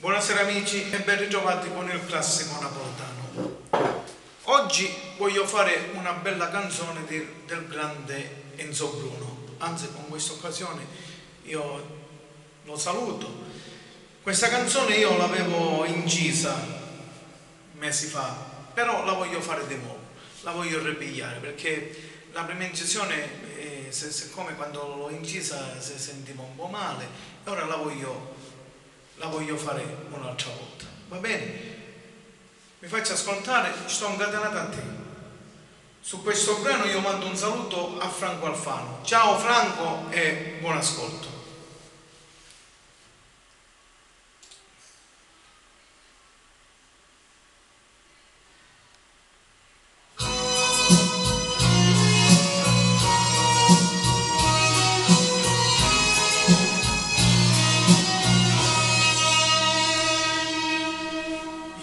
Buonasera amici e ben ritrovati con il classico napoletano. Oggi voglio fare una bella canzone del grande Enzo Bruno, anzi con questa occasione io lo saluto. Questa canzone io l'avevo incisa mesi fa, però la voglio fare di nuovo, la voglio ripigliare perché la prima incisione, siccome quando l'ho incisa si sentiva un po' male, e ora la voglio fare un'altra volta, va bene? Mi faccio ascoltare, sto incatenato a te. Su questo brano io mando un saluto a Franco Alfano. Ciao Franco e buon ascolto.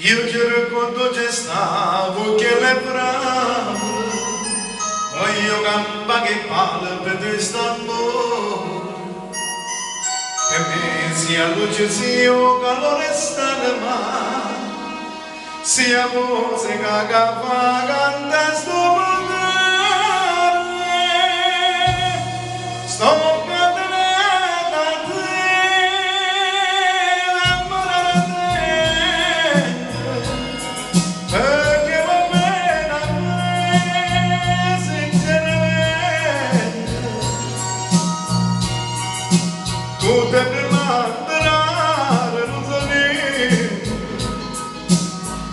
Io ti ricordo che stavo che le bravo, voglio campa che parla per Istanbul, e me sia luce sia calore sta ma, sia musica che fa cantare sto mondo, sto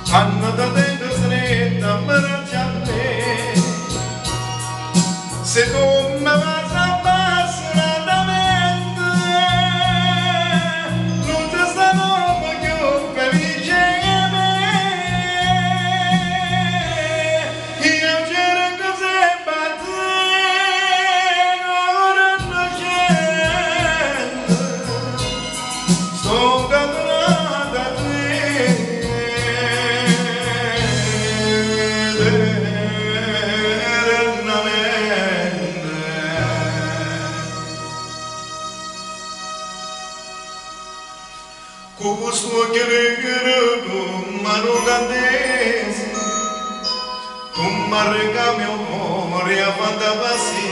hanno da dentro stretta abbracciare se tu mi vas a passare da mente non ti stanno più felice io cerco sempre a te ora non c'è sto cadendo a te. Kusuo kere marugandesi, tummarga mio amore a fantasi,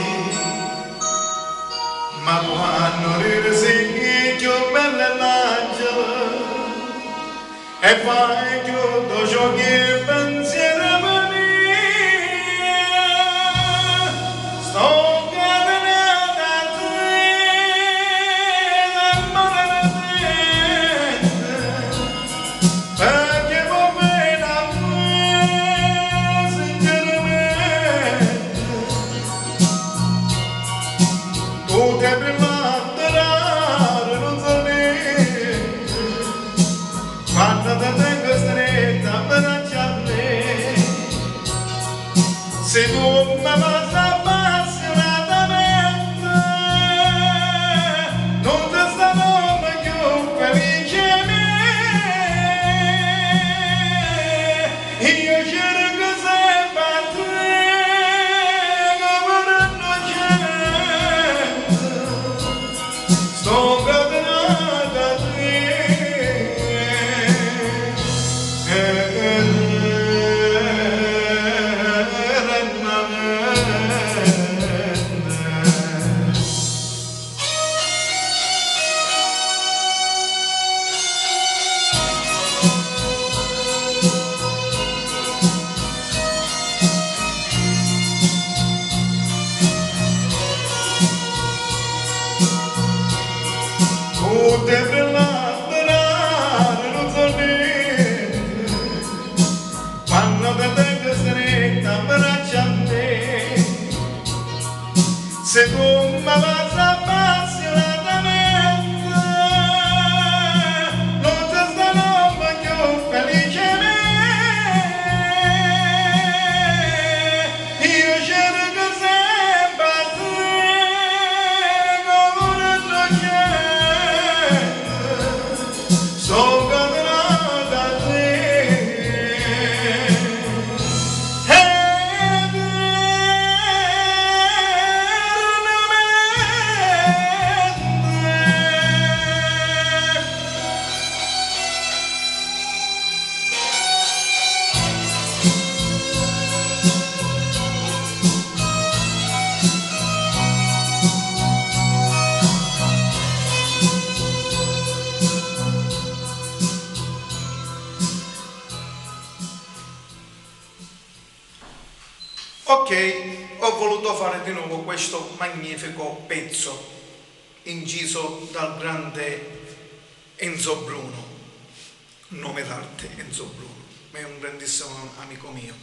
ma quando rirsi che bella l'angelo e fai chiudo giochi pensiero mia, sto se tu mi vas appassionatamente non ti starò mai più felice io cerco sempre a te come non c'è sto cadendo a te devi lavorare non so niente quando ti tengo stretta abbracciante se tu mi vas appassionatamente non ti starò mai più felice io cerco sempre a te come non c'è so cadendo a te e Ok, ho voluto fare di nuovo questo magnifico pezzo inciso dal grande Enzo Bruno, nome d'arte Enzo Bruno, ma è un grandissimo amico mio,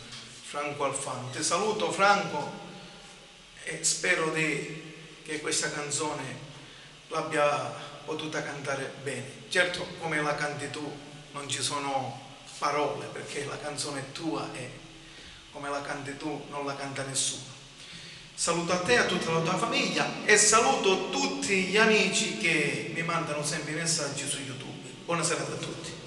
Franco Alfano. Ti saluto Franco e spero che questa canzone l'abbia potuta cantare bene. Certo, come la canti tu non ci sono parole, perché la canzone è tua e come la canti tu non la canta nessuno. Saluto a te e a tutta la tua famiglia e saluto tutti gli amici che mi mandano sempre i messaggi su YouTube. Buona serata a tutti.